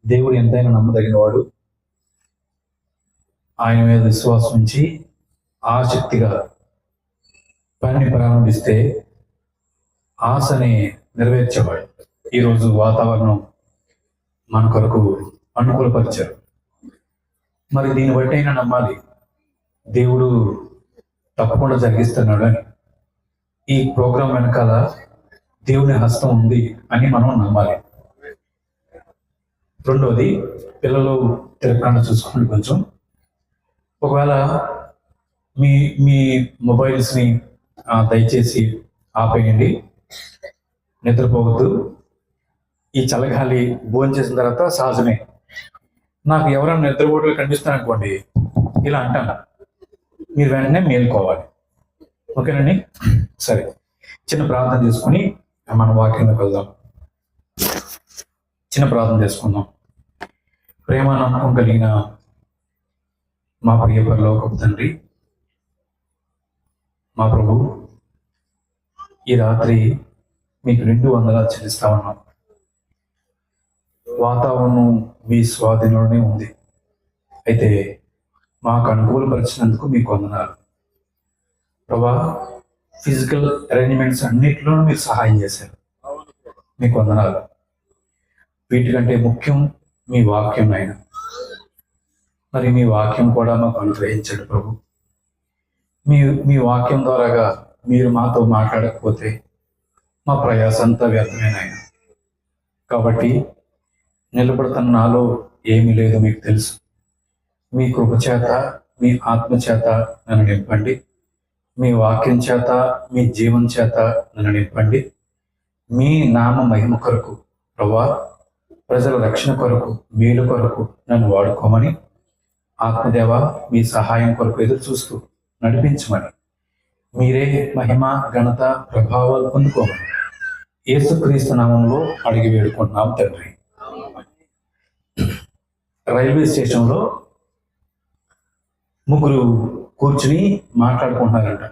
దేవుడు ఎంతైనా నమ్మదగినవాడు. ఆయన మీద విశ్వాసం ఉంచి ఆసక్తిగా పనిని ప్రారంభిస్తే ఆశని నెరవేర్చేవాడు. ఈరోజు వాతావరణం మన కొరకు అనుకూలపరిచారు. మరి దీన్ని బట్టి అయినా నమ్మాలి, దేవుడు తప్పకుండా జరిగిస్తున్నాడు అని. ఈ ప్రోగ్రాం వెనకాల దేవుని హస్తం ఉంది అని మనం నమ్మాలి. రెండవది, పిల్లలు తిరగకుండా చూసుకోండి. కొంచెం ఒకవేళ మీ మీ మొబైల్స్ని దయచేసి ఆపేయండి, నిద్రపోవద్దు. ఈ చల్లగాలి భోజనం చేసిన తర్వాత సహజమే. నాకు ఎవరైనా నిద్రపోవట్లు కనిపిస్తారనుకోండి, ఇలా అంటాను, మీరు వెంటనే మేల్కోవాలి. ఓకేనండి? సరే, చిన్న ప్రార్థన చేసుకుని మన వాక్యంలోకి వెళ్దాం. చిన్న ప్రార్థన చేసుకుందాం. ప్రేమ నమ్మకం కలిగిన మా ప్రియ పరలోకపు తండ్రి, మా ప్రభు, ఈ రాత్రి మీకు 200 చెల్లిస్తా ఉన్నాం. వాతావరణం మీ స్వాధీనంలోనే ఉంది, అయితే మాకు అనుకూలపరిచినందుకు మీకు వందనాలు ప్రభా. ఫిజికల్ అరేంజ్మెంట్స్ అన్నిటిలోనూ మీరు సహాయం చేశారు, మీకు వందనాలు. వీటికంటే ముఖ్యం మీ వాక్యం అయినా, మరి మీ వాక్యం కూడా మాకు అనుగ్రహించండి ప్రభు. మీ వాక్యం ద్వారాగా మీరు మాతో మాట్లాడకపోతే మా ప్రయాస అంతా వ్యర్థమైన ఆయన. కాబట్టి నిలబడుతున్న నాలో ఏమీ లేదు మీకు తెలుసు. మీ కృప చేత, మీ ఆత్మ చేత నన్ను నింపండి. మీ వాక్యం చేత, మీ జీవం చేత నన్ను నింపండి. మీ నామ మహిమ కొరకు ప్రభా, ప్రజల రక్షణ కొరకు, మేలు కొరకు నన్ను వాడుకోమని, ఆత్మదేవ మీ సహాయం కొరకు ఎదురు చూస్తూ నడిపించమని, మీరే మహిమ, ఘనత, ప్రభావాలు పొందుకోమని యేసుక్రీస్తు నామంలో అడిగి వేడుకుంటున్నాం తండ్రి. రైల్వే స్టేషన్లో ముగ్గురు కూర్చుని మాట్లాడుకుంటున్నారంట.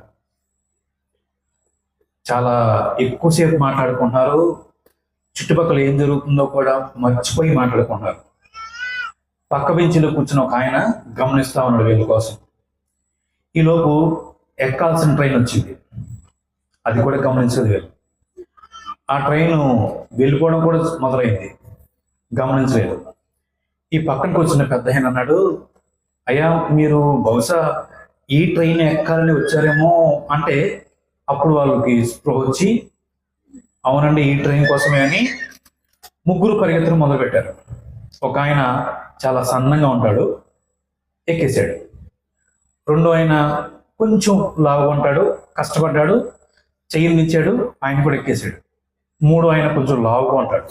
చాలా ఎక్కువసేపు మాట్లాడుకుంటున్నారు. చుట్టుపక్కల ఏం జరుగుతుందో కూడా మర్చిపోయి మాట్లాడుకుంటున్నారు. పక్క బెంచిలో కూర్చున్న ఒక ఆయన గమనిస్తా ఉన్నాడు వీళ్ళ కోసం. ఈలోపు ఎక్కాల్సిన ట్రైన్ వచ్చింది, అది కూడా గమనించదు వీళ్ళు. ఆ ట్రైన్ వెళ్ళిపోవడం కూడా మొదలైంది, గమనించలేదు. ఈ పక్కనకి వచ్చిన పెద్ద ఆయన అన్నాడు, అయ్యా మీరు బహుశా ఈ ట్రైన్ ఎక్కాలని వచ్చారేమో అంటే, అప్పుడు వాళ్ళకి స్పృహ వచ్చి, అవునండి ఈ ట్రైన్ కోసమే అని ముగ్గురు పరిగెత్తడం మొదలుపెట్టారు. ఒక ఆయన చాలా సన్నంగా ఉంటాడు, ఎక్కేసాడు. రెండో ఆయన కొంచెం లావుగా ఉంటాడు, కష్టపడ్డాడు, చెయ్యినిచ్చాడు, ఆయన కూడా ఎక్కేసాడు. మూడో ఆయన కొంచెం లావుగా ఉంటాడు,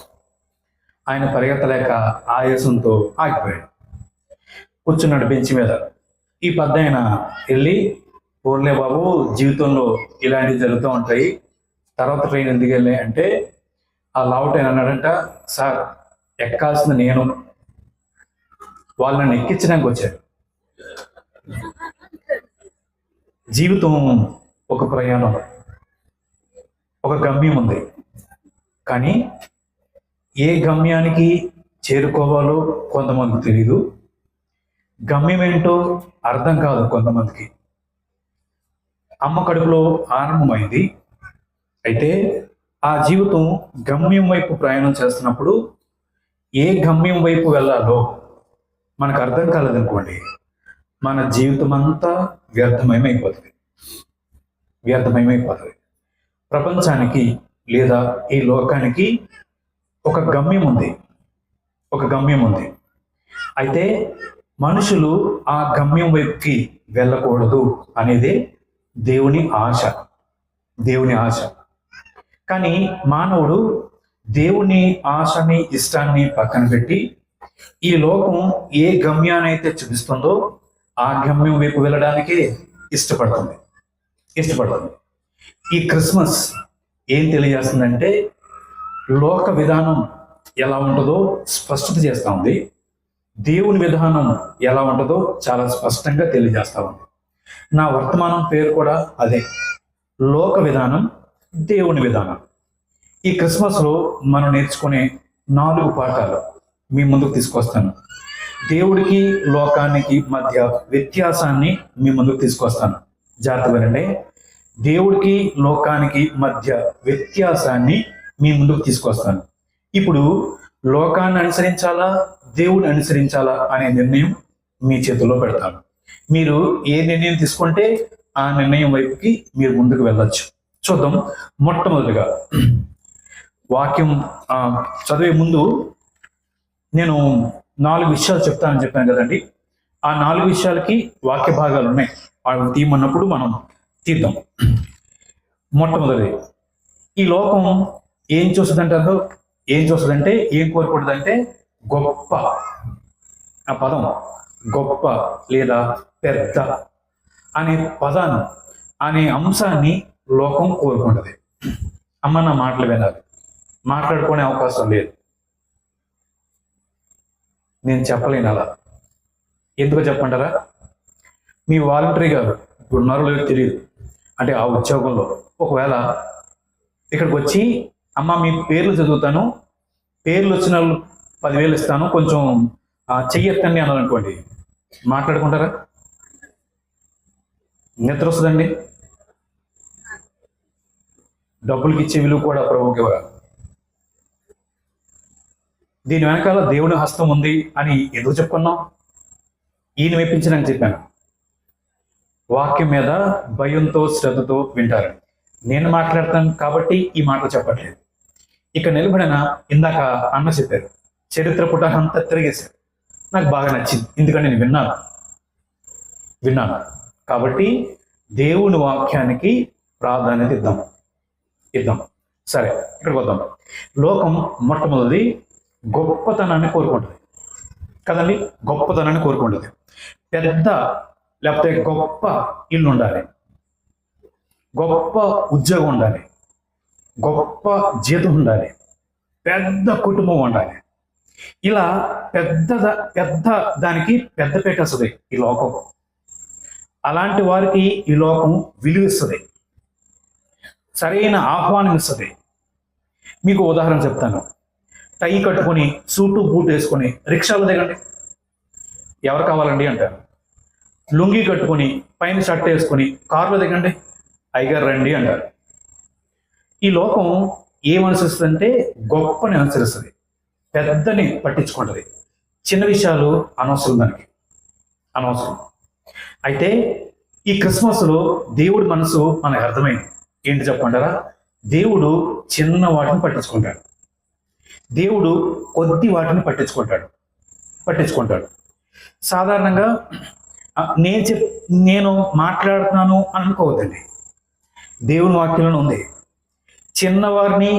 ఆయన పరిగెత్తలేక ఆయాసంతో ఆగిపోయాడు, కూర్చున్నాడు బెంచ్ మీద. ఈ పెద్ద ఆయన వెళ్ళి, పోన్లే బాబు, జీవితంలో ఇలాంటివి జరుగుతూ ఉంటాయి, తర్వాత ట్రైన్ ఎందుకు వెళ్ళి అంటే, ఆ లావుట్ ఆయన అన్నాడంట, సార్ ఎక్కాల్సింది నేను, వాళ్ళు నన్ను ఎక్కించడానికి వచ్చారు. జీవితం ఒక ప్రయాణం, ఒక గమ్యం ఉంది, కానీ ఏ గమ్యానికి చేరుకోవాలో కొంతమందికి తెలీదు, గమ్యం ఏంటో అర్థం కాదు కొంతమందికి. అమ్మ కడుపులో ఆరంభమైంది, అయితే ఆ జీవితం గమ్యం వైపు ప్రయాణం చేస్తున్నప్పుడు ఏ గమ్యం వైపు వెళ్ళాలో మనకు అర్థం కాలేదనుకోండి, మన జీవితం అంతా వ్యర్థమయమైపోతుంది. ప్రపంచానికి లేదా ఈ లోకానికి ఒక గమ్యం ఉంది, అయితే మనుషులు ఆ గమ్యం వైపుకి వెళ్ళకూడదు అనేది దేవుని ఆశ. కానీ మానవుడు దేవుని ఆశని, ఇష్టాన్ని పక్కన పెట్టి ఈ లోకం ఏ గమ్యానైతే చూపిస్తుందో ఆ గమ్యం వైపు వెళ్ళడానికి ఇష్టపడుతుంది. ఈ క్రిస్మస్ ఏం తెలియజేస్తుందంటే, లోక విధానం ఎలా ఉంటుందో స్పష్టత చేస్తూ ఉంది, దేవుని విధానం ఎలా ఉంటుందో చాలా స్పష్టంగా తెలియజేస్తూ ఉంది. నా వర్తమానం పేరు కూడా అదే, లోక విధానం, దేవుని విధానం. ఈ క్రిస్మస్లో మనం నేర్చుకునే 4 పాఠాలు. మీ ముందుకు తీసుకొస్తాను. దేవుడికి లోకానికి మధ్య వ్యత్యాసాన్ని మీ ముందుకు తీసుకొస్తాను. జాగ్రత్తగా వినండి. దేవుడికి లోకానికి మధ్య వ్యత్యాసాన్ని మీ ముందుకు తీసుకొస్తాను. ఇప్పుడు లోకాన్ని అనుసరించాలా, దేవుడిని అనుసరించాలా అనే నిర్ణయం మీ చేతుల్లో పెడతాను. మీరు ఏ నిర్ణయం తీసుకుంటే ఆ నిర్ణయం వైపుకి మీరు ముందుకు వెళ్ళొచ్చు. చూద్దాం. మొట్టమొదటిగా వాక్యం చదివే ముందు నేను 4 విషయాలు చెప్తానని చెప్పాను కదండి. ఆ 4 విషయాలకి వాక్య భాగాలు ఉన్నాయి. అవి తీయమన్నప్పుడు మనం తీద్దాం. మొట్టమొదటిది, ఈ లోకం ఏం చూస్తుందంటారు? ఏం చూస్తుందంటే, ఏం కోరుకుంటుందంటే గొప్ప. ఆ పదం గొప్ప లేదా పెద్ద అనే పదాన్ని, అనే అంశాన్ని లోకం కోరుకుంటుంది. అమ్మ, నా మాటలు వినాలి, మాట్లాడుకునే అవకాశం లేదు. నేను చెప్పలేను అలా. ఎందుకో చెప్పంటారా? మీ వాలంటరీ గారు ఇప్పుడు ఉన్నారో లేదో తెలియదు, అంటే ఆ ఉద్యోగంలో ఒకవేళ ఇక్కడికి వచ్చి, అమ్మ మీ పేర్లు చదువుతాను, పేర్లు వచ్చిన వాళ్ళు 10,000 ఇస్తాను, కొంచెం చెయ్యెత్తండి అన్నారనుకోండి, మాట్లాడుకుంటారా? నిద్ర వస్తుందండి. డబ్బులకి ఇచ్చే విలువ కూడా ప్రభువుకి ఇవ్వగా. దీని వెనకాల దేవుని హస్తం ఉంది అని ఎందుకు చెప్పుకున్నాం? ఈయన మెప్పించడానికి చెప్పాను. వాక్యం మీద భయంతో శ్రద్ధతో వింటారు. నేను మాట్లాడతాను కాబట్టి ఈ మాటలు చెప్పట్లేదు. ఇక నిలబడిన ఇందాక అన్న చెప్పారు, చరిత్ర పుటంతా తిరిగేశారు. నాకు బాగా నచ్చింది, ఎందుకంటే నేను విన్నాను కాబట్టి దేవుని వాక్యానికి ప్రాధాన్యత ఇద్దాం. సరే, ఇక్కడికి వద్దాం. లోకం మొట్టమొదటి గొప్పతనాన్ని కోరుకుంటుంది కదండి. గొప్పతనాన్ని కోరుకుంటుంది. పెద్ద లేకపోతే గొప్ప ఇల్లు ఉండాలి, గొప్ప ఉద్యోగం ఉండాలి, గొప్ప జీతం ఉండాలి, పెద్ద కుటుంబం ఉండాలి. ఇలా పెద్ద దానికి పెద్దపీట వస్తుంది ఈ లోకం. అలాంటి వారికి ఈ లోకం విలువిస్తుంది, సరైన ఆహ్వానం ఇస్తుంది. మీకు ఉదాహరణ చెప్తాను. టై కట్టుకొని సూటు బూట్ వేసుకొని రిక్షాలో దిగండి, ఎవరు కావాలండి అంటారు. లుంగి కట్టుకొని పైన షర్ట్ వేసుకొని కారులో దిగండి, అయ్యగారు రండి అంటారు. ఈ లోకం ఏమనుసరిస్తుందంటే గొప్పని అనుసరిస్తుంది, పెద్దని పట్టించుకుంటుంది. చిన్న విషయాలు అనవసరం. అయితే ఈ క్రిస్మస్లో దేవుడి మనసు మనకు అర్థమైంది. ఏంటి చెప్పంటారా? దేవుడు చిన్న వాటిని పట్టించుకుంటాడు, దేవుడు కొద్ది వాటిని పట్టించుకుంటాడు. సాధారణంగా నేను మాట్లాడుతున్నాను అని అనుకోవద్దండి. దేవుని వాక్యంలో ఉంది, చిన్నవారిని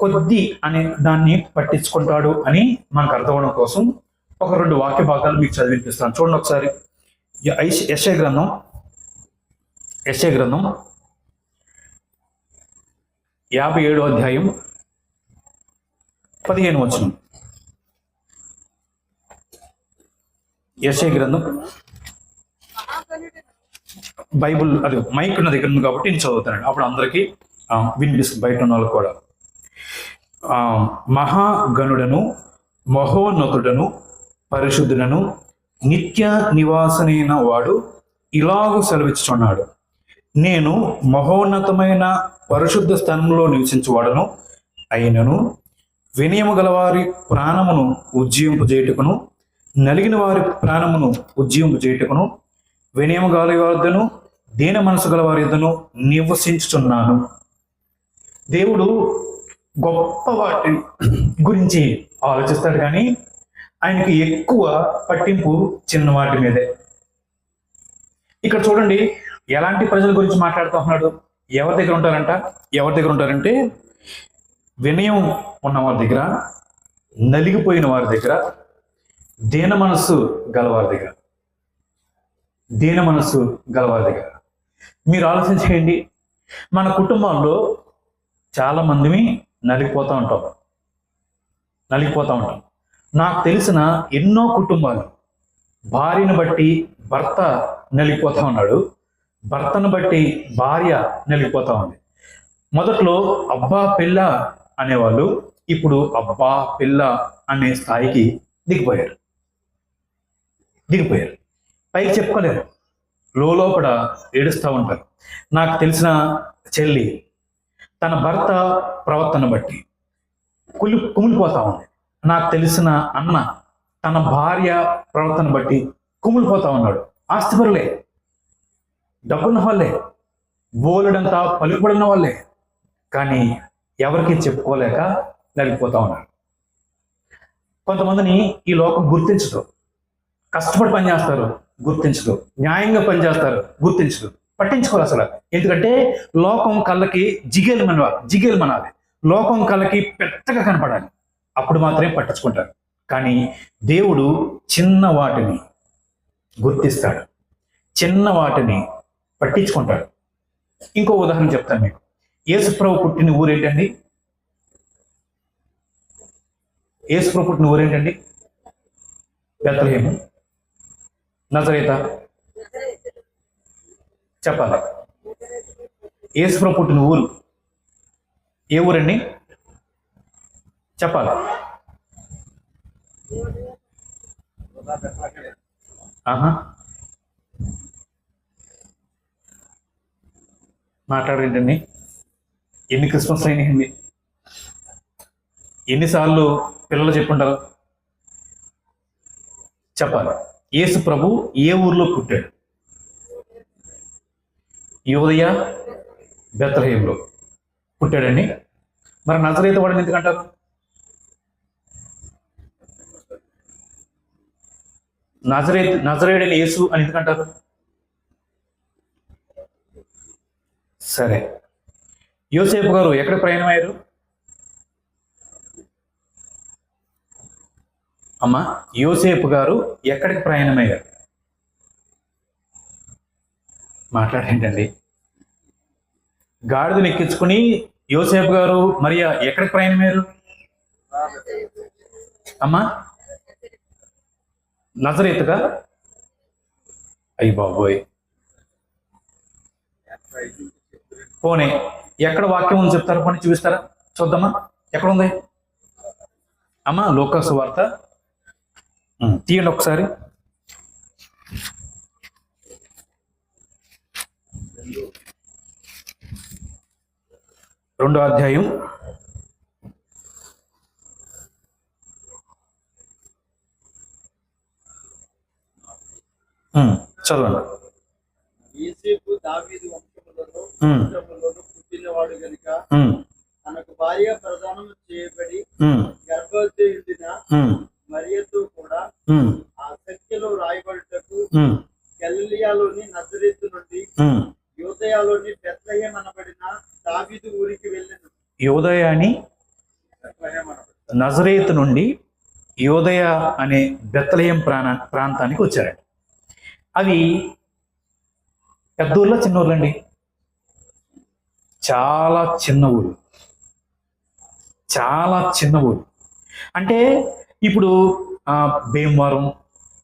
కొద్ది అనే దాన్ని పట్టించుకుంటాడు అని మనకు అర్థం అవడం కోసం ఒక 2 వాక్య భాగాలు మీకు చదివినిపిస్తాను. చూడండి ఒకసారి. యెషయా గ్రంథం 57వ అధ్యాయం 15వ వచనం. యెషయా గ్రంథం, బైబుల్ అది మైక్ ఉన్న దగ్గర ఉంది కాబట్టి నేను చదువుతానండి, అప్పుడు అందరికీ వినిపిస్తుంది, బయట ఉన్న వాళ్ళకి కూడా. మహాగణుడను మహోన్నతుడను పరిశుద్ధుడను నిత్య నివాసనైన వాడు ఇలాగూ సెలవిచ్చుచున్నాడు, నేను మహోన్నతమైన పరిశుద్ధ స్థలంలో నివసించువాడను అయినను వినయము గలవారి ప్రాణమును ఉజ్జీవింపజేయుటకును నలిగిన వారి ప్రాణమును ఉజ్జీవింపజేయుటకును వినయము గల వద్దను దీన మనసు గల వారి వద్దను నివసించుచున్నాను. దేవుడు గొప్ప వాటి గురించి ఆలోచిస్తాడు, కానీ ఆయనకి ఎక్కువ పట్టింపు చిన్న వాటి మీదే. ఇక్కడ చూడండి, ఎలాంటి ప్రజల గురించి మాట్లాడుతూ ఉన్నాడు. ఎవరి దగ్గర ఉంటారంటే వినయం ఉన్న వారి దగ్గర, నలిగిపోయిన వారి దగ్గర, దీన మనస్సు గలవారి దగ్గర. మీరు ఆలోచన చేయండి. మన కుటుంబాల్లో చాలా మందిని నలిగిపోతూ ఉంటాం. నాకు తెలిసిన ఎన్నో కుటుంబాలు భార్యను బట్టి భర్త నలిగిపోతూ ఉన్నాడు, భర్తను బట్టి భార్య నలిగిపోతూ ఉంది. మొదట్లో అబ్బా పిల్ల అనేవాళ్ళు, ఇప్పుడు అబ్బా పిల్ల అనే స్థాయికి దిగిపోయారు. పైకి చెప్పుకోలేరు, లోపల ఏడుస్తూ ఉంటారు. నాకు తెలిసిన చెల్లి తన భర్త ప్రవర్తన బట్టి కుమిలిపోతా ఉంది. నాకు తెలిసిన అన్న తన భార్య ప్రవర్తన బట్టి కుమిలిపోతా ఉన్నాడు. ఆస్తిపరులే, డబ్బున్న వాళ్ళే, బోలెడంతా పలుకుబడిన వాళ్ళే, కానీ ఎవరికి చెప్పుకోలేక నలిగిపోతా ఉన్నారు. కొంతమందిని ఈ లోకం గుర్తించదు. కష్టపడి పనిచేస్తారు, గుర్తించదు. న్యాయంగా పనిచేస్తారు, గుర్తించదు. పట్టించుకోరు అసలు. ఎందుకంటే లోకం కళ్ళకి జిగేలు మనాలి. లోకం కళ్ళకి పెద్దగా కనపడాలి, అప్పుడు మాత్రమే పట్టించుకుంటారు. కానీ దేవుడు చిన్న వాటిని గుర్తిస్తాడు, చిన్న వాటిని పట్టించుకుంటాడు. ఇంకో ఉదాహరణ చెప్తాను మీకు. యేసుప్రభు పుట్టిన ఊరేంటండి? యేసుప్రభు పుట్టిన ఊరేంటండి? బెత్లెహేము, నజరేతా? చెప్పాలి. యేసుప్రభు పుట్టిన ఊరు ఏ ఊరండి? చెప్పాలి. మాట్లాడేంటండి? ఎన్ని క్రిస్మస్ అయినాయండి? ఎన్నిసార్లు పిల్లలు చెప్పుంటారు? చెప్పాలి. యేసు ప్రభు ఏ ఊర్లో పుట్టాడు? యూదయ బెత్లెహేములో పుట్టాడండి. మరి నజరేతు వాడిని ఎందుకంటారు? నజరేయుడైన యేసు అని ఎందుకంటారు? సరే, యోసేపు గారు ఎక్కడ ప్రయాణమయ్యారు? అమ్మా, యోసేపు గారు ఎక్కడికి ప్రయాణమయ్యారు? మాట్లాడేంటండి? గాడిదను ఎక్కించుకుని యోసేపు గారు మరియా ఎక్కడికి ప్రయాణమయ్యారు? అమ్మా, నజరేతుగా? అయ్యి బాబోయ్, పోనీ ఎక్కడ వాక్యం ఉంది చెప్తారా? పోనీ చూపిస్తారా? చూద్దామా, ఎక్కడ ఉంది? అమ్మా, లూకా సువార్త తీయండి ఒకసారి. 2వ అధ్యాయం చదవండి. యోసేపు దావీదు వంశములలో పుట్టినవాడు గనుక తనకు భార్య ప్రదానము చేయబడి గర్భవతి ఉండిన మరియతో కూడా ఆ సంఖ్యలో రాయబడుటకు గలిలయలోని నజరేతు నుండి యూదయలోని బెత్లెహేము అనబడిన దావీదు ఊరికి వెళ్ళెను. యూదయ అని నజరేతు నుండి యూదయ అనే బెత్లెహేము ప్రాంతానికి వచ్చారు. అవి పెద్ద ఊర్లో చిన్న ఊర్లండి? చాలా చిన్న ఊరు, చాలా చిన్న ఊరు. అంటే ఇప్పుడు భీమవరం,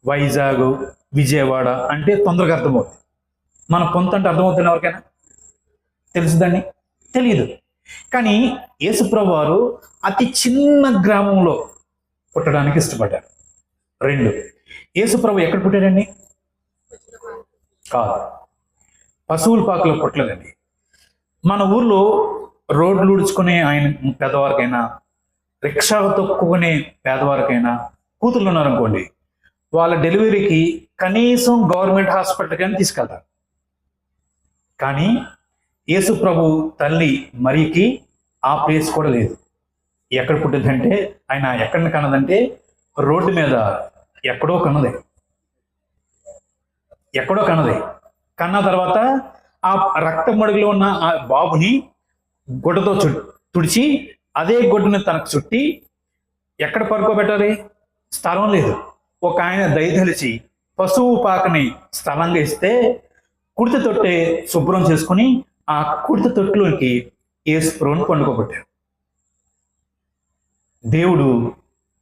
వైజాగ్, విజయవాడ అంటే తొందరగా అర్థమవుతుంది. మన పొంత అంటే అర్థమవుతుంది ఎవరికైనా? తెలుసుదండి? తెలియదు. కానీ యేసుప్రభు వారు అతి చిన్న గ్రామంలో పుట్టడానికి ఇష్టపడ్డారు. 2, యేసుప్రభు ఎక్కడ పుట్టాడండి? కాదు, పశువుల పాకలో పుట్టలేదండి. మన ఊర్లో రోడ్లు ఊడ్చుకునే ఆయన పేదవారికైనా, రిక్షా తొక్కుకునే పేదవారికైనా కూతుర్లు ఉన్నారనుకోండి, వాళ్ళ డెలివరీకి కనీసం గవర్నమెంట్ హాస్పిటల్కి అని తీసుకెళ్తారు. కానీ యేసు ప్రభు తల్లి మరియకి ఆ ప్లేస్ కూడా లేదు. ఎక్కడ పుట్టిందంటే, ఆయన ఎక్కడ కన్నదంటే రోడ్డు మీద ఎక్కడో కన్నదే. కన్న తర్వాత ఆ రక్త మడుగులో ఉన్న ఆ బాబుని గుడ్డతో తుడిచి అదే గుడ్డని తనకు చుట్టి ఎక్కడ పడుకోబెట్టాలి? స్థలం లేదు. ఒక ఆయన దయతలిచి పశువు పాకని స్థలంగా ఇస్తే కుడిత తొట్టే శుభ్రం చేసుకుని ఆ కుడిత తొట్టులోకి యేసుప్రభుని పండుకోబెట్టారు. దేవుడు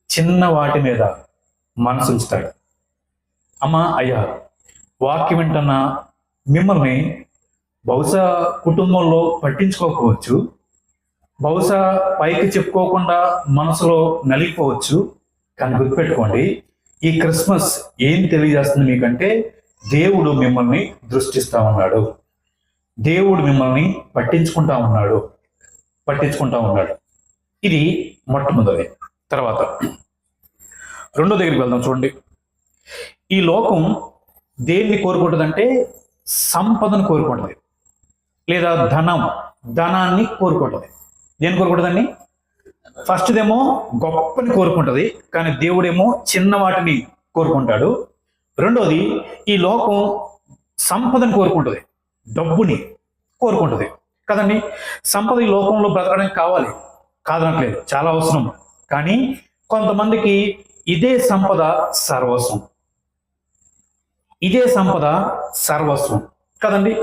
చిన్న వాటి మీద మనసు ఉంచుతాడు. అమ్మా, అయ్యా, వాక్యం వింటున్న మిమ్మల్ని బహుశా కుటుంబంలో పట్టించుకోకపోవచ్చు, బహుశా పైకి చెప్పుకోకుండా మనసులో నలిగిపోవచ్చు. కానీ గుర్తుపెట్టుకోండి, ఈ క్రిస్మస్ ఏం తెలియజేస్తుంది మీకంటే దేవుడు మిమ్మల్ని దృష్టిస్తా ఉన్నాడు, దేవుడు మిమ్మల్ని పట్టించుకుంటా ఉన్నాడు. ఇది మొట్టమొదటి. తర్వాత రెండో దగ్గరికి వెళ్దాం. చూడండి, ఈ లోకం దేన్ని కోరుకుంటుందంటే సంపదను కోరుకుంటుంది, లేదా ధనాన్ని కోరుకుంటుంది. దేన్ని కోరుకుంటుందండి? ఫస్ట్దేమో గొప్పని కోరుకుంటుంది, కానీ దేవుడేమో చిన్న వాటిని కోరుకుంటాడు. రెండోది, ఈ లోకం సంపదను కోరుకుంటుంది, డబ్బుని కోరుకుంటుంది కదండి. సంపద ఈ లోకంలో బ్రతకడానికి కావాలి, కాదనట్లేదు, చాలా అవసరం. కానీ కొంతమందికి ఇదే సంపద సర్వస్వం కదండి.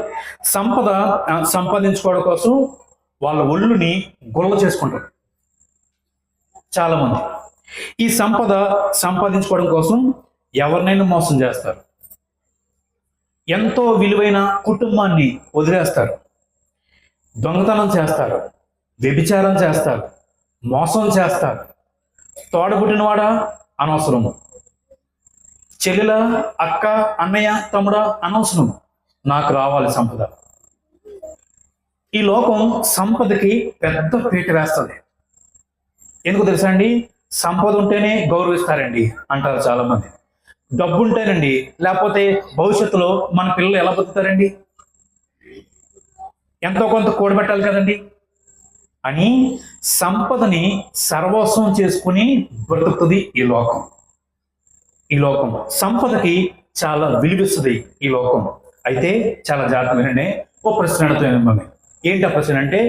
సంపాదించుకోవడం కోసం వాళ్ళ ఒళ్ళుని గొల్ల చేసుకుంటారు చాలామంది. ఈ సంపాదించుకోవడం కోసం ఎవరినైనా మోసం చేస్తారు, ఎంతో విలువైన కుటుంబాన్ని వదిలేస్తారు, దొంగతనం చేస్తారు, వ్యభిచారం చేస్తారు, మోసం చేస్తారు. తోడబుట్టినవాడా అనవసరము, చెల్లెల, అక్క, అన్నయ్య, తమ్ముడా అనవసరము, నాకు రావాలి సంపద. ఈ లోకం సంపదకి పెద్ద పీట వేస్తుంది. ఎందుకు తెలుసా అండి? సంపద ఉంటేనే గౌరవిస్తారండి అంటారు చాలా మంది. డబ్బు ఉంటేనండి, లేకపోతే భవిష్యత్తులో మన పిల్లలు ఎలా బతుకుతారండి? ఎంతో కొంత కూడబెట్టాలి కదండి అని సంపదని సర్వస్వం చేసుకుని బ్రతుకుతుంది ఈ లోకం. సంపదకి చాలా విలువిస్తుంది ఈ లోకం. అయితే చాలా జాగ్రత్తగానే ఓ ప్రశ్న అడుగుతాను మిమ్మల్ని. ఏంటి ఆ ప్రశ్న అంటే,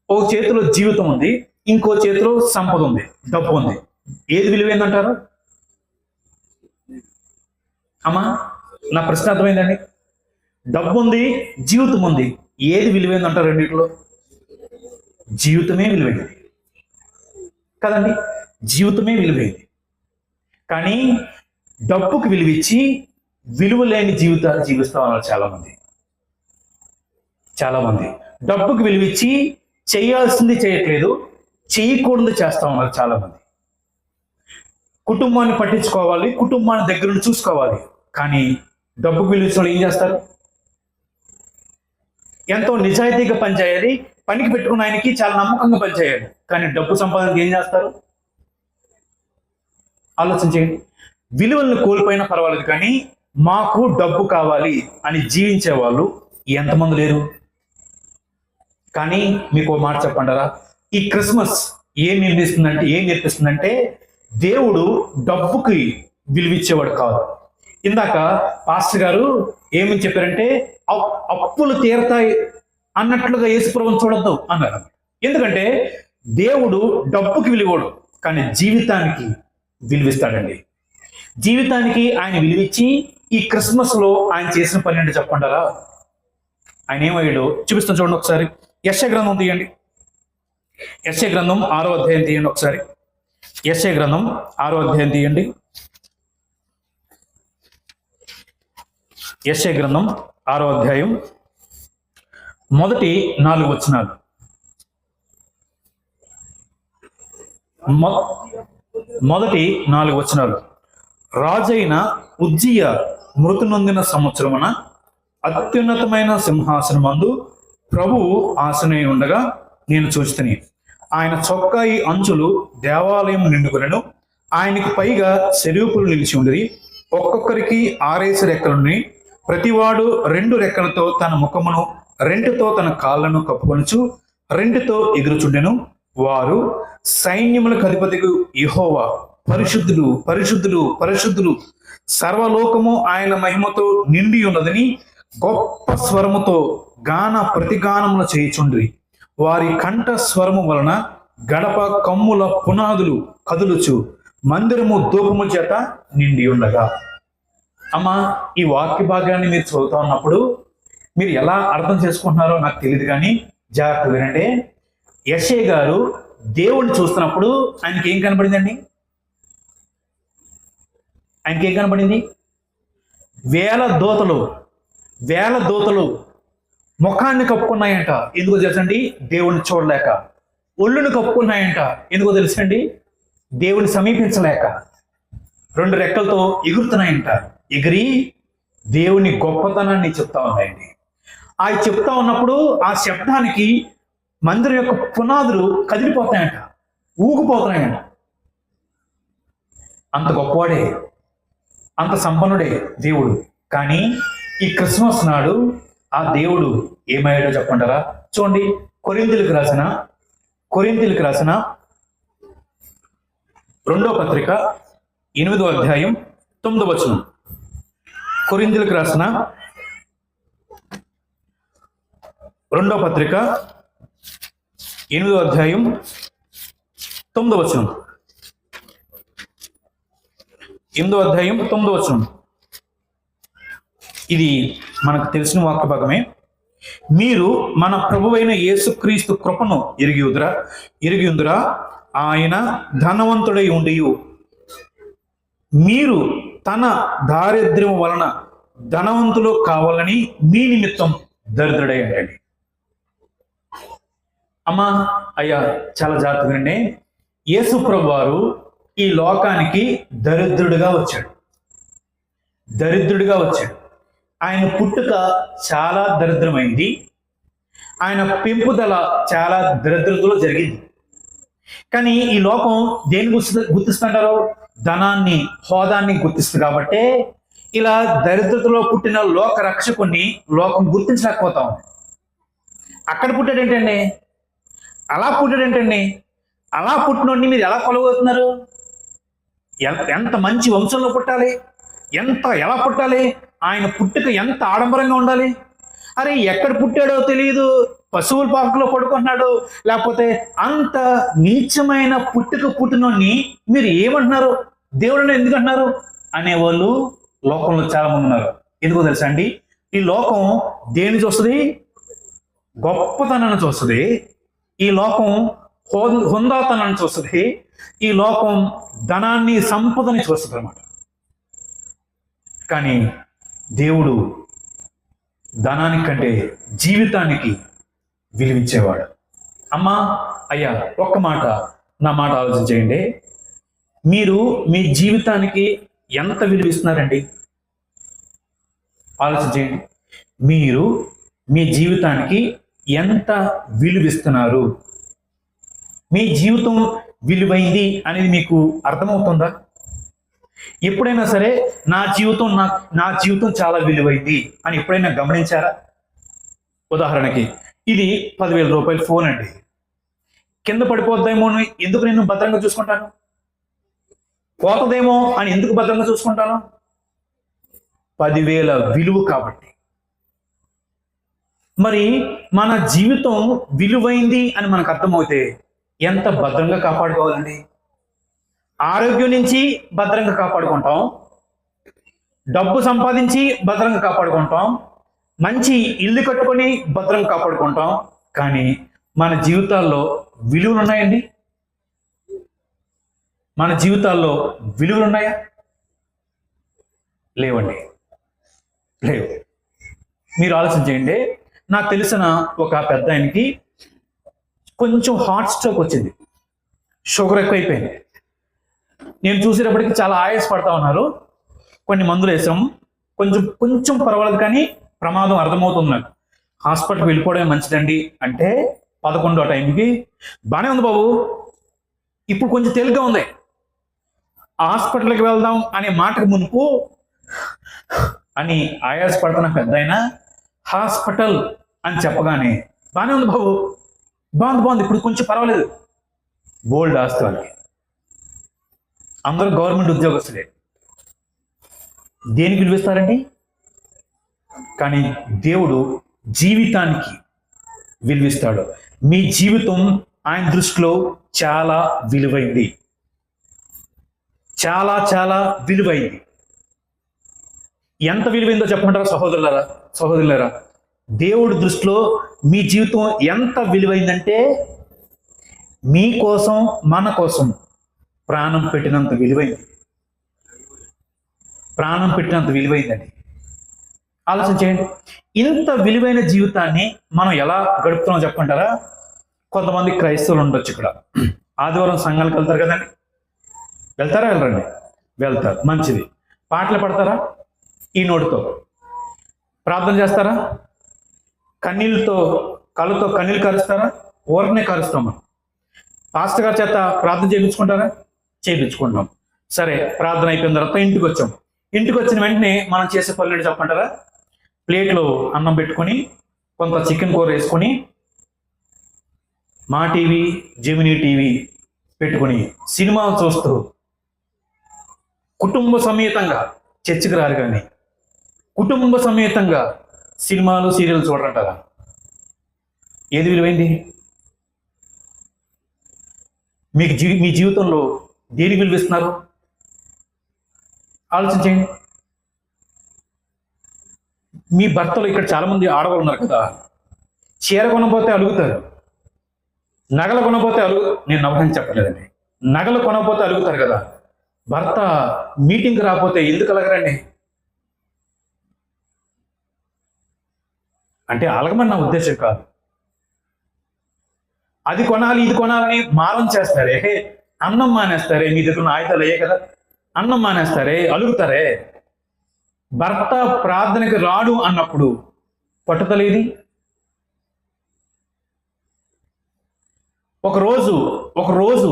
ఒక చేతిలో జీవితం ఉంది, ఇంకో చేతిలో సంపద ఉంది, డబ్బు ఉంది. ఏది విలువైందంటారు? అమ్మా, నా ప్రశ్న అర్థమైందండి? డబ్బు ఉంది, జీవితం ఉంది, ఏది విలువైందంటారు? రెండిట్లో జీవితమే విలువైంది కదండి, జీవితమే విలువైంది. కానీ డబ్బుకు విలువిచ్చి విలువ లేని జీవితాలు జీవిస్తా ఉన్నారు చాలా మంది. డబ్బుకు విలువిచ్చి చేయాల్సింది చేయట్లేదు, చేయకూడదు చేస్తా ఉన్నారు చాలా మంది. కుటుంబాన్ని పట్టించుకోవాలి, కుటుంబాన్ని దగ్గర నుండి చూసుకోవాలి, కానీ డబ్బుకు విలువించిన ఏం చేస్తారు? ఎంతో నిజాయితీగా పనిచేయాలి, పనికి పెట్టుకున్న ఆయనకి చాలా నమ్మకంగా పనిచేయాలి, కానీ డబ్బు సంపాదనకి ఏం చేస్తారు? ఆలోచించేయండి. విలువలను కోల్పోయినా పర్వాలేదు, కానీ మాకు డబ్బు కావాలి అని జీవించే వాళ్ళు ఎంతమంది లేరు? కానీ మీకు ఒక మాట చెప్పంటారా, ఈ క్రిస్మస్ ఏం నేర్పిస్తుందంటే దేవుడు డబ్బుకి విలువిచ్చేవాడు కాదు. ఇందాక పాస్టర్ గారు ఏమని చెప్పారంటే, అప్పులు తీరతాయి అన్నట్లుగా యేసుప్రభువుని చూడొద్దు అన్నారు. ఎందుకంటే దేవుడు డబ్బుకి విలువడు, కానీ జీవితానికి విలువిస్తాడండి. జీవితానికి ఆయన విలువిచ్చి ఈ క్రిస్మస్ లో ఆయన చేసిన పని అంటే చెప్పంటారా? ఆయన ఏమయ్యాడో చూపిస్తాను చూడండి ఒకసారి. యెషయా గ్రంథం తీయండి. యెషయా గ్రంథం 6వ అధ్యాయం తీయండి ఒకసారి. యెషయా గ్రంథం 6వ అధ్యాయం తీయండి. యెషయా గ్రంథం 6వ అధ్యాయం మొదటి 4 వచనాలు. మొదటి 4 వచనాలు. రాజైన ఉజ్జియ మృతి నొందిన సంవత్సరమున అత్యున్నతమైన సింహాసనమందు ప్రభువు ఆసనై ఉండగా నేను చూస్తుని, ఆయన చొక్కాయి అంచులు దేవాలయం నిండుకొనెను. ఆయనకి పైగా సెరూపులు నిలిచి ఉండేది. ఒక్కొక్కరికి 6 రెక్కలున్నాయి. ప్రతివాడు 2 రెక్కలతో తన ముఖమును, 2తో తన కాళ్ళను కప్పుకొనుచు 2తో ఎగురుచుండెను. వారు సైన్యములకు అధిపతికి యెహోవా పరిశుద్ధుడు, పరిశుద్ధుడు, పరిశుద్ధుడు, సర్వలోకము ఆయన మహిమతో నిండి ఉన్నదని గొప్ప స్వరముతో గాన ప్రతిగానములు చేయుచుండ్రి. వారి కంఠ స్వరము వలన గడప కమ్ముల పునాదులు కదులుచు మందిరము ధూపము చేత నిండి ఉండగా. అమ్మా, ఈ వాక్య భాగాన్ని మీరు చదువుతా ఉన్నప్పుడు మీరు ఎలా అర్థం చేసుకుంటున్నారో నాకు తెలియదు, కానీ జాగ్రత్త వినండి. యెషయా గారు దేవుణ్ణి చూస్తున్నప్పుడు ఆయనకి ఏం కనబడిందండి? ఆయనకి ఏం కనబడింది? వేల దూతలు ముఖాన్ని కప్పుకున్నాయంట. ఎందుకు తెలుసండి? దేవుణ్ణి చూడలేక. ఒళ్ళును కప్పుకున్నాయంట. ఎందుకో తెలుసండి? దేవుని సమీపించలేక 2 రెక్కలతో ఎగురుతున్నాయంట. ఎగిరి దేవుని గొప్పతనాన్ని చెప్తా ఉన్నాయండి. అవి చెప్తా ఉన్నప్పుడు ఆ శబ్దానికి మందిరం యొక్క పునాదులు కదిలిపోతాయంట, ఊగిపోతున్నాయంట. అంత గొప్పవాడే, అంత సంపన్నుడే దేవుడు. కానీ ఈ క్రిస్మస్ నాడు ఆ దేవుడు ఏమయ్యాడో చెప్పంటారా? చూడండి, కొరింథీయులకు రాసిన 2వ పత్రిక 8వ అధ్యాయం 9వ వచనం. కొరింథీయులకు రాసిన 2వ పత్రిక 8వ అధ్యాయం 9వ వచనం. 8వ అధ్యాయం 9వ వచనం. ఇది మనకు తెలిసిన వాక్య భాగమే. మీరు మన ప్రభువైన యేసుక్రీస్తు కృపను ఎరిగియుందురా. ఆయన ధనవంతుడై ఉండి మీరు తన దారిద్ర్యం వలన ధనవంతులు కావాలని మీ నిమిత్తం దరిద్రుడై ఉండండి. అమ్మా అయ్యా, చాలా జాగ్రత్తగానే. యేసు ప్రభు వారు ఈ లోకానికి దరిద్రుడిగా వచ్చాడు. ఆయన పుట్టుక చాలా దరిద్రమైంది. ఆయన పెంపుదల చాలా దరిద్రతలో జరిగింది. కానీ ఈ లోకం దేన్ని గుర్తిస్తుంటారో? ధనాన్ని, హోదాన్ని గుర్తిస్తుంది. కాబట్టి ఇలా దరిద్రతలో పుట్టిన లోక రక్షకుని లోకం గుర్తించలేకపోతాం. అక్కడ పుట్టాడేంటండి? అలా పుట్టాడేంటండి? అలా పుట్టినోడిని మీరు ఎలా కొలగవుతున్నారు? ఎంత మంచి వంశంలో పుట్టాలి, ఎలా పుట్టాలి, ఆయన పుట్టుక ఎంత ఆడంబరంగా ఉండాలి. అరే, ఎక్కడ పుట్టాడో తెలియదు, పశువుల పాకలో పడుకుంటున్నాడు, లేకపోతే అంత నీచమైన పుట్టినోడిని మీరు ఏమంటున్నారు? దేవుడిని ఎందుకు అంటున్నారు అనేవాళ్ళు లోకంలో చాలా మంది ఉన్నారు. ఎందుకో తెలుసా అండి? ఈ లోకం దేన్ని చూస్తుంది? గొప్పతనాన్ని చూస్తుంది. ఈ లోకం హుందాతనాన్ని చూస్తుంది. ఈ లోకం ధనాన్ని, సంపదని చూస్తుంది అన్నమాట. కానీ దేవుడు ధనానికి కంటే జీవితానికి విలువించేవాడు. అమ్మా అయ్యా, ఒక్క మాట, నా మాట ఆలోచించేయండి. మీరు మీ జీవితానికి ఎంత విలువిస్తున్నారండి? ఆలోచించేయండి. మీరు మీ జీవితానికి ఎంత విలువిస్తున్నారు? మీ జీవితం విలువైంది అనేది మీకు అర్థమవుతుందా? ఎప్పుడైనా సరే నా జీవితం చాలా విలువైంది అని ఎప్పుడైనా గమనించారా? ఉదాహరణకి, ఇది 10,000 రూపాయల ఫోన్ అండి. కింద పడిపోద్దేమో అని ఎందుకు నేను భద్రంగా చూసుకుంటాను? పోతదేమో అని ఎందుకు భద్రంగా చూసుకుంటాను? 10,000 విలువ కాబట్టి. మరి మన జీవితం విలువైంది అని మనకు అర్థమవుతే ఎంత భద్రంగా కాపాడుకోవాలండి? ఆరోగ్యం నుంచి భద్రంగా కాపాడుకుంటాం, డబ్బు సంపాదించి భద్రంగా కాపాడుకుంటాం, మంచి ఇల్లు కట్టుకొని భద్రంగా కాపాడుకుంటాం. కానీ మన జీవితాల్లో విలువలు ఉన్నాయండి? మన జీవితాల్లో విలువలు ఉన్నాయా? లేవండి, లేవు. మీరు ఆలోచించండి. నాకు తెలిసిన ఒక పెద్ద ఆయనకి కొంచెం హార్ట్ స్ట్రోక్ వచ్చింది, షుగర్ ఎక్కువైపోయింది. నేను చూసేటప్పటికి చాలా ఆయాసపడతా ఉన్నారు. కొన్ని మందులు వేసాం, కొంచెం పర్వాలేదు, కానీ ప్రమాదం అర్థమవుతుంది నాకు. హాస్పిటల్కి వెళ్ళిపోవడమే మంచిదండి అంటే 11 టైంకి బాగానే ఉంది బాబు, ఇప్పుడు కొంచెం తేలిగ్గా ఉంది, హాస్పిటల్కి వెళ్దాం అనే మాటకు మునుపు అని ఆయాసపడుతున్న పెద్ద ఆయన హాస్పిటల్ అని చెప్పగానే బాగానే ఉంది బాబు, బాగుంది, ఇప్పుడు కొంచెం పర్వాలేదు. బోల్డ్ ఆస్తులకి అందరూ గవర్నమెంట్ ఉద్యోగస్తులే. దేనికి విలువిస్తారండి? కానీ దేవుడు జీవితానికి విలువిస్తాడు. మీ జీవితం ఆయన దృష్టిలో చాలా విలువైంది, చాలా చాలా విలువైంది. ఎంత విలువైందో చెప్పమంటారా సహోదరులారా? దేవుడి దృష్టిలో మీ జీవితం ఎంత విలువైందంటే మీకోసం, మన కోసం ప్రాణం పెట్టినంత విలువైందండి. ఆలోచన చేయండి. ఇంత విలువైన జీవితాన్ని మనం ఎలా గడుపుతున్నాం చెప్పంటారా? కొంతమంది క్రైస్తవులు ఉండొచ్చు ఇక్కడ. ఆదివారం సంఘాలకు వెళ్తారు కదండి, వెళ్తారా వెళ్ళరండి? వెళ్తారు, మంచిది. పాటలు పడతారా? ఈ నోటితో. ప్రార్థన చేస్తారా? కన్నీళ్ళతో, కళ్ళతో కన్నీళ్ళు కరుస్తారా? ఊరకనే కరుస్తామా? పాస్టర్ గారి చేత ప్రార్థన చేయించుకుంటారా? చేయించుకుంటాం. సరే, ప్రార్థన అయిపోయిన తర్వాత ఇంటికి వచ్చాం. ఇంటికి వచ్చిన వెంటనే మనం చేసే పనులు చెప్పంటారా? ప్లేట్లో అన్నం పెట్టుకొని, కొంత చికెన్ కూర వేసుకొని, మా టీవీ, జెమినీ టీవీ పెట్టుకొని సినిమాలు చూస్తూ కుటుంబ సమేతంగా, చర్చికి రారు కానీ కుటుంబ సమేతంగా సినిమాలు, సీరియల్ చూడరంటారా? ఏది విలువైంది? మీ జీవితంలో దేనికి విలువిస్తున్నారు? ఆలోచించండి. మీ భర్తలు ఇక్కడ చాలా మంది ఆడవాళ్ళు ఉన్నారు కదా, చీర కొనపోతే అలుగుతారు, నగలు కొనపోతే నేను నవ్వని చెప్పలేదండి, నగలు కొనకపోతే అలుగుతారు కదా. భర్త మీటింగ్కి రాకపోతే ఎందుకు అలగరండి? అంటే అలగమని నా ఉద్దేశం కాదు. అది కొనాలి, ఇది కొనాలని మారం చేస్తారే, అన్నం మానేస్తారే, మీ దగ్గర ఆయుధాలు అయ్యే కదా, అన్నం మానేస్తారే, అలుగుతారే. భర్త ప్రార్థనకి రాడు అన్నప్పుడు పట్టుదలేది? ఒకరోజు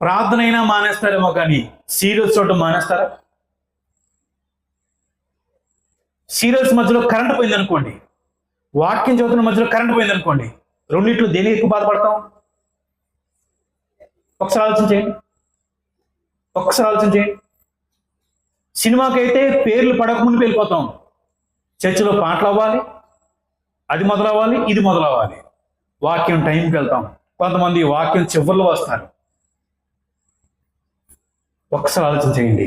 ప్రార్థన అయినా మానేస్తారేమో కానీ సీరియల్స్ చూడటం మానేస్తారా? సీరియల్స్ మధ్యలో కరెంట్ పోయింది అనుకోండి, వాక్యం చదువుతున్న మధ్యలో కరెంట్ పోయింది అనుకోండి, రెండిట్లో దేనికి ఎక్కువ బాధపడతాం? ఒకసారి ఆలోచించేయండి. సినిమాకైతే పేర్లు పడకముందు వెళ్ళిపోతాం. చర్చిలో పాటలు అవ్వాలి, అది మొదలవ్వాలి, ఇది మొదలవ్వాలి. వాక్యం టైంకి వెళ్తాం. కొంతమంది వాక్యం చివరిలో వస్తారు. ఒకసారి ఆలోచించేయండి.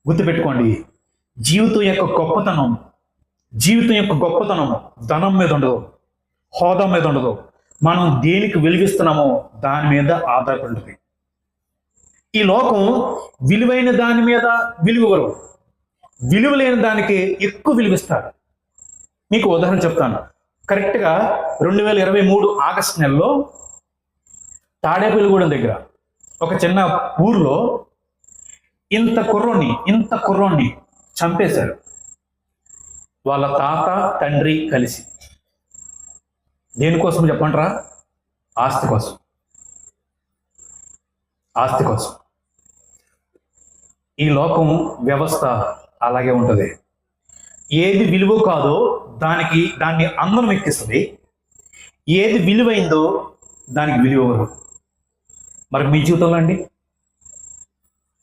గుర్తుపెట్టుకోండి, జీవితం యొక్క గొప్పతనం ధనం మీద ఉండదు, హోదా మీద ఉండదు. మనం దేనికి విలువిస్తున్నామో దాని మీద ఆధారపడి ఉంటుంది. ఈ లోకం విలువైన దాని మీద విలువరు, విలువ లేని దానికి ఎక్కువ విలువిస్తారు. మీకు ఉదాహరణ చెప్తాను. కరెక్ట్గా 2023 ఆగస్టు నెలలో తాడేపల్లిగూడెం దగ్గర ఒక చిన్న ఊర్లో ఇంత కుర్రోన్ని చంపేశారు. వాళ్ళ తాత, తండ్రి కలిసి. దేనికోసం చెప్పంటారా? ఆస్తి కోసం. ఈ లోకం వ్యవస్థ అలాగే ఉంటుంది. ఏది విలువ కాదో దాన్ని అందరం ఎక్కిస్తుంది, ఏది విలువైందో దానికి విలువ ఇవ్వరు. మరి మీ జీవితంలో అండి,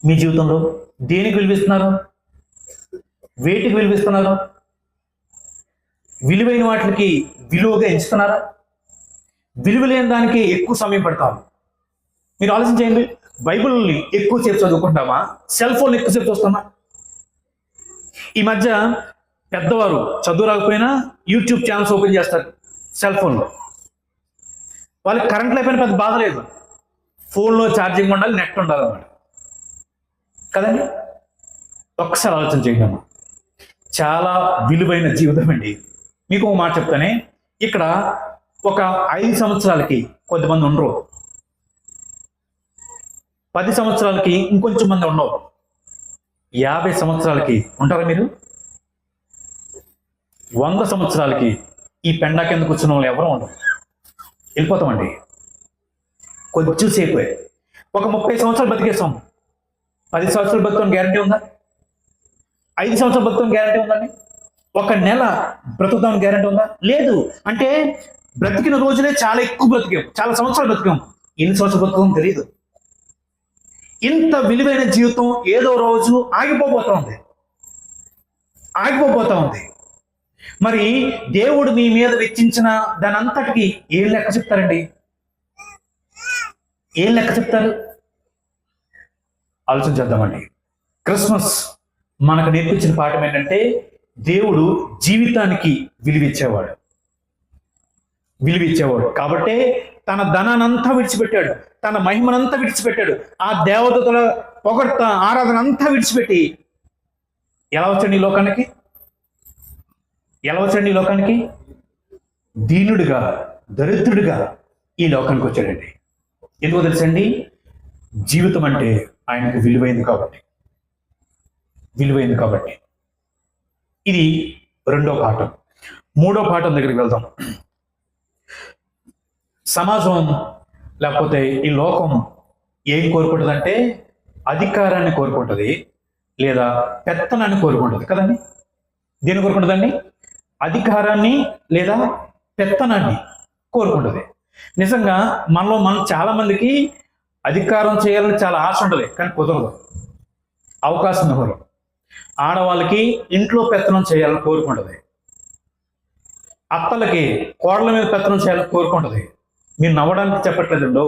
మీ జీవితంలో దేనికి విలువిస్తున్నారు? వేటికి విలువిస్తున్నారు? విలువైన వాటికి విలువగా ఎంచుతున్నారా? విలువ లేని దానికి ఎక్కువ సమయం పెడతారు. మీరు ఆలోచించండి. బైబిల్ని ఎక్కువసేపు చదువుకుంటామా? సెల్ ఫోన్ ఎక్కువసేపు చూస్తామా? ఈ మధ్య పెద్దవారు చదువు రాకపోయినా యూట్యూబ్ ఛానల్స్ ఓపెన్ చేస్తారు సెల్ ఫోన్లో. వాళ్ళకి కరెంట్ లేకపోయినా పెద్ద బాధ లేదు, ఫోన్లో ఛార్జింగ్ ఉండాలి, నెట్ ఉండాలి అన్నమాట కదండి. ఒక్కసారి ఆలోచన చేద్దాము. చాలా విలువైన జీవితం అండి. మీకు ఒక మాట చెప్తానే, ఇక్కడ ఒక 5 సంవత్సరాలకి కొంతమంది ఉండరు, 10 సంవత్సరాలకి ఇంకొంచెం మంది ఉండవు, 50 సంవత్సరాలకి ఉంటారా మీరు? 100 సంవత్సరాలకి ఈ పెండా కింద కూర్చున్న వాళ్ళు ఎవరు ఉండవు, వెళ్ళిపోతామండి. కొంచెం సేపే. ఒక 30 సంవత్సరాలు బతికేస్తాం, 10 సంవత్సరాలు బతుకుని గ్యారంటీ ఉందా? 5 సంవత్సరాలు బతుకుని గ్యారంటీ ఉందండి? ఒక నెల బ్రతుకుతాం గ్యారంటీ ఉందా? లేదు. అంటే బ్రతికిన రోజులే చాలా ఎక్కువ బ్రతికాం, చాలా సంవత్సరాలు బ్రతికాం. ఎన్ని సంవత్సరాలు బ్రతుకుతాం తెలియదు. ఇంత విలువైన జీవితం ఏదో రోజు ఆగిపోతా ఉంది. మరి దేవుడు మీ మీద వెచ్చించిన దాని అంతటికి ఏం లెక్క చెప్తారండి? ఏం లెక్క చెప్తారు? ఆలోచన చేద్దామండి. క్రిస్మస్ మనకు నేర్పించిన పాఠం ఏంటంటే, దేవుడు జీవితానికి విలువిచ్చేవాడు. కాబట్టే తన ధనానంతా విడిచిపెట్టాడు, తన మహిమనంతా విడిచిపెట్టాడు, ఆ దేవదూతల పొగడ్త ఆరాధన అంతా విడిచిపెట్టి ఎలా వచ్చండి ఈ లోకానికి? దీనుడిగా, దరిద్రుడిగా, ఈ లోకానికి వచ్చాడండి. ఎందుకో తెలుసండి? జీవితం అంటే ఆయనకు విలువైంది కాబట్టి. ఇది రెండో పాఠం. మూడో పాఠం దగ్గరికి వెళ్దాం. సమాజం లేకపోతే ఈ లోకం ఏం కోరుకుంటుందంటే అధికారాన్ని కోరుకుంటుంది, లేదా పెత్తనాన్ని కోరుకుంటుంది కదండి. దేన్ని కోరుకుంటుందండి? అధికారాన్ని లేదా పెత్తనాన్ని కోరుకుంటుంది. నిజంగా మనం చాలా మందికి అధికారం చేయాలని చాలా ఆశ ఉంటుంది, కానీ కుదరదు, అవకాశం ఇవ్వరు. ఆడవాళ్ళకి ఇంట్లో పెత్తనం చేయాలని కోరుకుంటుంది, అత్తలకి కోడల మీద పెత్తనం చేయాలని కోరుకుంటుంది. మీరు నవ్వడానికి చెప్పట్లేదండో,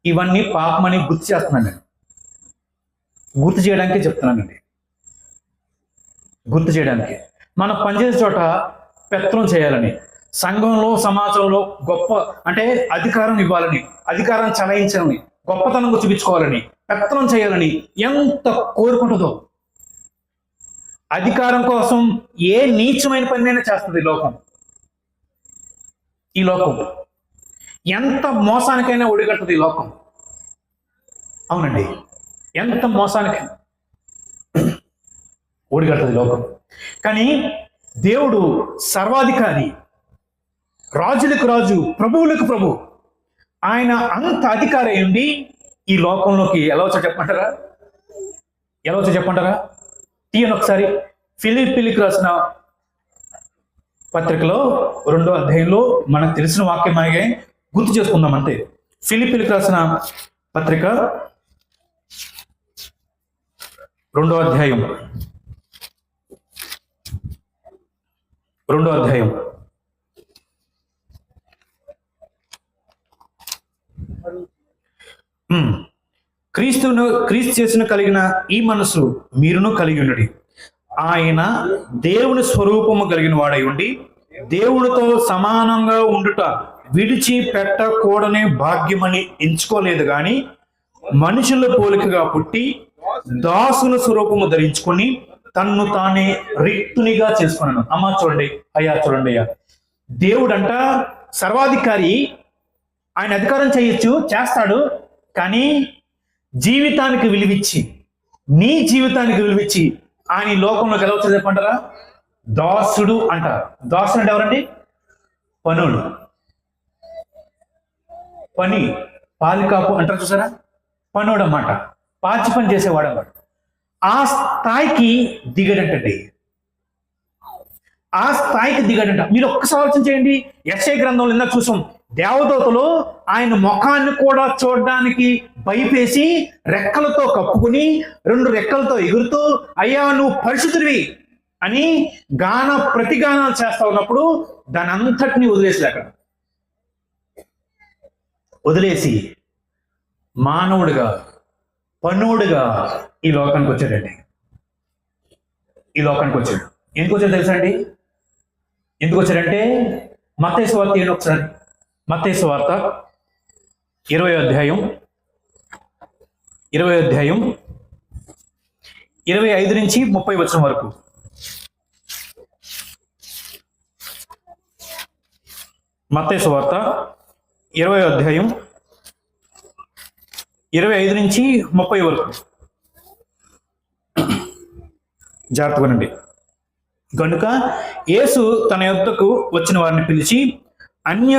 ఇవన్నీ పాపమని గుర్తు చేస్తున్నాను నేను. గుర్తు చేయడానికే చెప్తున్నానండి. గుర్తు చేయడానికి. మనం పనిచేసే చోట పెత్తనం చేయాలని, సంఘంలో సమాజంలో గొప్ప అంటే అధికారం ఇవ్వాలని, అధికారం చలాయించాలని, గొప్పతనం చూపించుకోవాలని, పెత్తనం చేయాలని ఎంత కోరుకుంటుందో. అధికారం కోసం ఏ నీచమైన పనినైనా చేస్తుంది ఈ లోకం. ఎంత మోసానికైనా ఒడిగడుతుంది ఈ లోకం. అవునండి, ఎంత మోసానికైనా ఒడిగడుతుంది లోకం. కానీ దేవుడు సర్వాధికారి, రాజులకు రాజు, ప్రభువులకు ప్రభు. ఆయన అంత అధికారి అయ్యుండి ఈ లోకంలోకి ఎలా వచ్చా చెప్పంటారా? తీయను ఒకసారి. ఫిలిప్పీలకు రాసిన పత్రికలో 2వ అధ్యాయంలో మనకు తెలిసిన వాక్యమాగే గుర్తు చేసుకుందాం అంతే. ఫిలిప్పీలకు రాసిన పత్రిక 2వ అధ్యాయం క్రీస్తు చేసిన కలిగిన ఈ మనసు మీరును కలిగి ఉన్నది. ఆయన దేవుని స్వరూపము కలిగిన వాడై ఉండి దేవుడితో సమానంగా ఉండుట విడిచిపెట్టకూడని భాగ్యమని ఎంచుకోలేదు, గాని మనుషుల పోలికగా పుట్టి దాసుల స్వరూపము ధరించుకొని తన్ను తానే రిక్తునిగా చేసుకున్నాను. అమ్మా చూడండి, అయ్యా చూడండి, అయ్యా దేవుడంట సర్వాధికారి. ఆయన అధికారం చేయొచ్చు, చేస్తాడు. కానీ జీవితానికి విలువిచ్చి, నీ జీవితానికి విలువిచ్చి ఆయన ఈ లోకంలోకి ఎలా వచ్చి చెప్పంటారా? దాసుడు అంటారు. దాసుడు అంటే ఎవరండి? పనుడు, పని, పాలికాపు అంటారు చూసారా? పనుడు అన్నమాట, పాచి పని చేసేవాడు అన్నమాట. ఆ స్థాయికి దిగడంటండి. మీరు ఒక్కసారి ఆలోచన చేయండి. యెషయా గ్రంథంలో ఇందాక చూసాం, దేవదూతలు ఆయన ముఖాన్ని కూడా చూడడానికి భయపేసి రెక్కలతో కప్పుకుని 2 రెక్కలతో ఎగురుతూ అయ్యా నువ్వు పరిశుద్ధుడివి అని ప్రతిగానాలు చేస్తా ఉన్నప్పుడు దాని అంతటినీ వదిలేసి మానవుడిగా, పనుడుగా ఈ లోకానికి వచ్చాడండి. ఎందుకు వచ్చాడు తెలుసా అండి? ఎందుకు వచ్చాడంటే మత్తయి సువార్త ఏంటి ఒకసారి? మత్తయి సువార్త 20వ అధ్యాయం 25 నుంచి 30 వచనం వరకు. మత్తయి సువార్త 20వ అధ్యాయం 25 నుంచి 30 వరకు. జాగ్రత్తగానండి. కనుక యేసు తన యొద్దకు వచ్చిన వారిని పిలిచి, అన్య